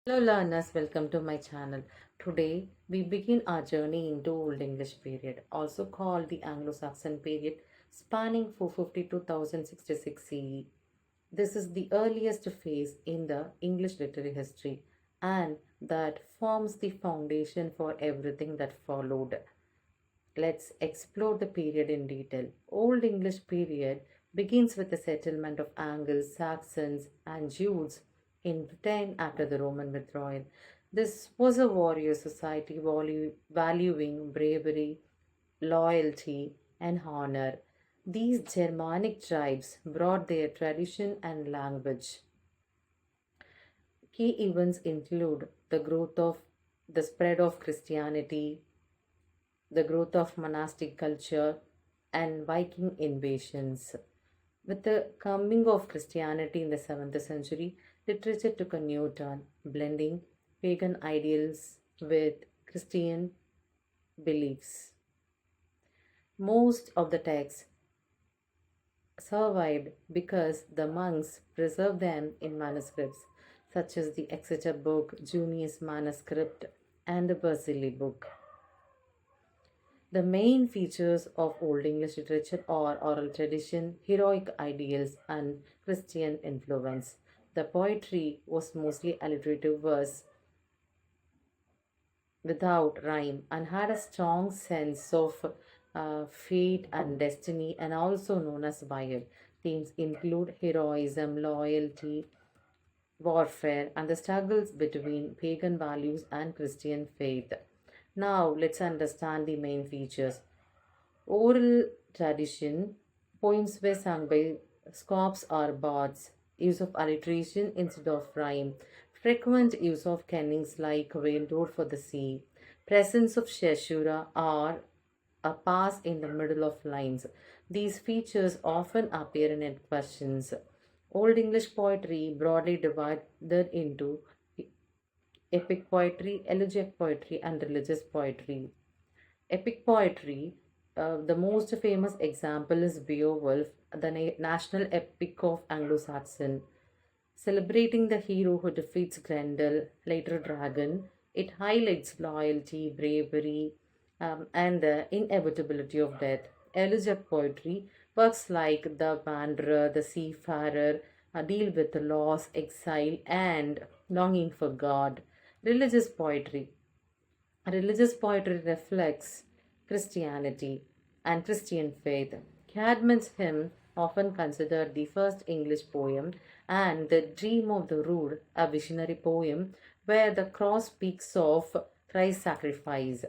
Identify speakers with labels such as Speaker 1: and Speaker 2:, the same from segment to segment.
Speaker 1: Hello learners, welcome to my channel. Today we begin our journey into Old English period, also called the Anglo-Saxon period, spanning 450 to 1066 CE. This is the earliest phase in the English literary history and that forms the foundation for everything that followed. Let's explore the period in detail. Old English period begins with the settlement of Anglo-Saxons and Jews in Britain after the Roman withdrawal. This was a warrior society valuing bravery, loyalty, and honor. These Germanic tribes brought their tradition and language. Key events include the spread of Christianity, the growth of monastic culture, and Viking invasions. With the coming of Christianity in the 7th century, literature took a new turn, blending pagan ideals with Christian beliefs. Most of the texts survived because the monks preserved them in manuscripts, such as the Exeter Book, Junius Manuscript, and the Basili Book. The main features of Old English literature are oral tradition, heroic ideals, and Christian influence. The poetry was mostly alliterative verse without rhyme and had a strong sense of fate and destiny, and also known as Bible. Themes include heroism, loyalty, warfare, and the struggles between pagan values and Christian faith. Now, let's understand the main features. Oral tradition, poems were sung by scopes or bards, use of alliteration instead of rhyme, frequent use of kennings like railroad for the sea, presence of caesura or a pass in the middle of lines. These features often appear in questions. Old English poetry broadly divided into epic poetry, elegiac poetry, and religious poetry. Epic poetry, the most famous example is Beowulf, the national epic of Anglo-Saxon. Celebrating the hero who defeats Grendel, later dragon, it highlights loyalty, bravery, and the inevitability of death. Elegiac poetry, works like The Wanderer, The Seafarer, deal with loss, exile, and longing for God. Religious poetry, religious poetry reflects Christianity and Christian faith. Cadman's hymn, often considered the first English poem, and The Dream of the Rood, a visionary poem where the cross speaks of Christ's sacrifice.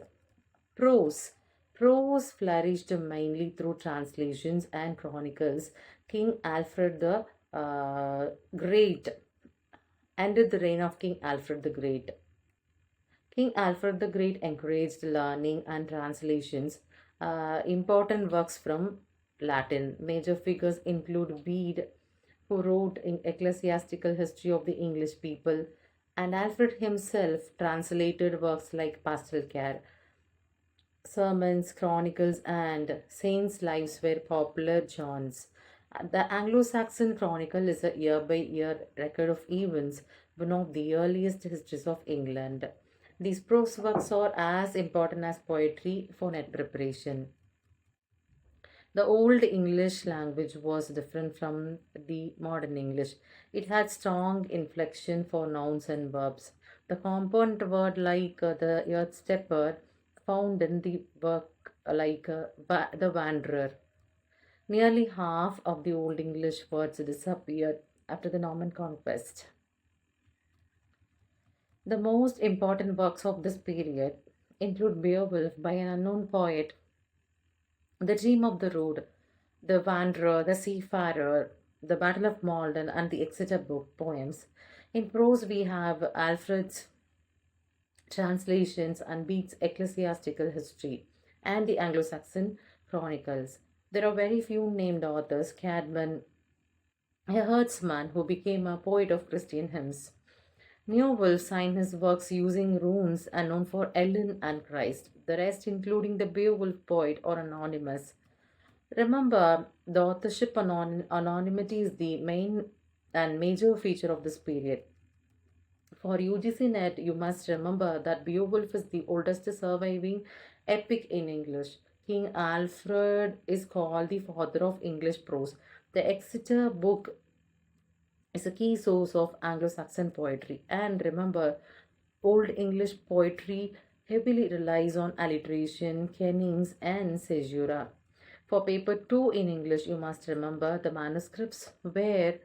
Speaker 1: Prose. Prose flourished mainly through translations and chronicles. King Alfred the Great ended the reign of King Alfred the Great. King Alfred the Great encouraged learning and translations. Important works from Latin. Major figures include Bede, who wrote in Ecclesiastical History of the English People, and Alfred himself translated works like Pastoral Care. Sermons, chronicles, and saints' lives were popular genres. The Anglo-Saxon Chronicle is a year-by-year record of events, one of the earliest histories of England. These prose works are as important as poetry for net preparation. The Old English language was different from the modern English. It had strong inflection for nouns and verbs. The compound word like the earth stepper found in the work like the wanderer. Nearly half of the Old English words disappeared after the Norman conquest. The most important works of this period include Beowulf by an unknown poet, The Dream of the Road, The Wanderer, The Seafarer, The Battle of Maldon, and the Exeter Book poems. In prose, we have Alfred's translations and Bede's ecclesiastical history and the Anglo-Saxon chronicles. There are very few named authors. Cadman, a herdsman who became a poet of Christian hymns. Newell signed his works using runes and known for Ellen and Christ. The rest, including the Beowulf poet, are anonymous. Remember, the authorship anonymity is the main and major feature of this period. For UGC NET, you must remember that Beowulf is the oldest surviving epic in English. King Alfred is called the father of English prose. The Exeter book is a key source of Anglo-Saxon poetry. And remember, Old English poetry heavily relies on alliteration, kennings, and caesura. For paper 2 in English, you must remember the manuscripts where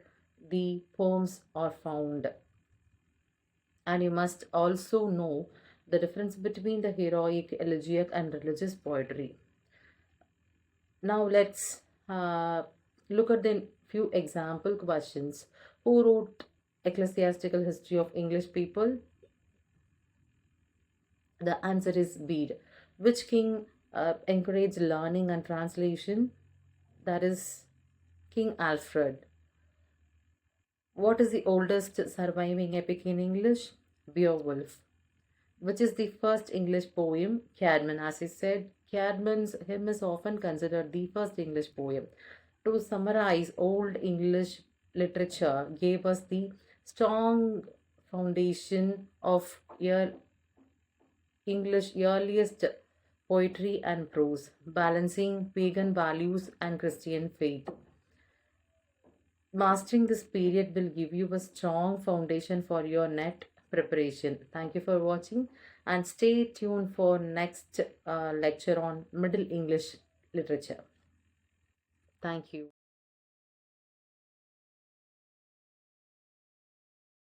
Speaker 1: the poems are found. And you must also know the difference between the heroic, elegiac, and religious poetry. Now let's look at the few example questions. Who wrote Ecclesiastical History of English People? The answer is Bede. Which king encouraged learning and translation? That is King Alfred. What is the oldest surviving epic in English? Beowulf. Which is the first English poem? Caedmon. As I said, Caedmon's hymn is often considered the first English poem. To summarize, Old English literature gave us the strong foundation of English earliest poetry and prose, balancing pagan values and Christian faith. Mastering this period will give you a strong foundation for your net preparation. Thank you for watching and stay tuned for next lecture on Middle English literature. Thank you.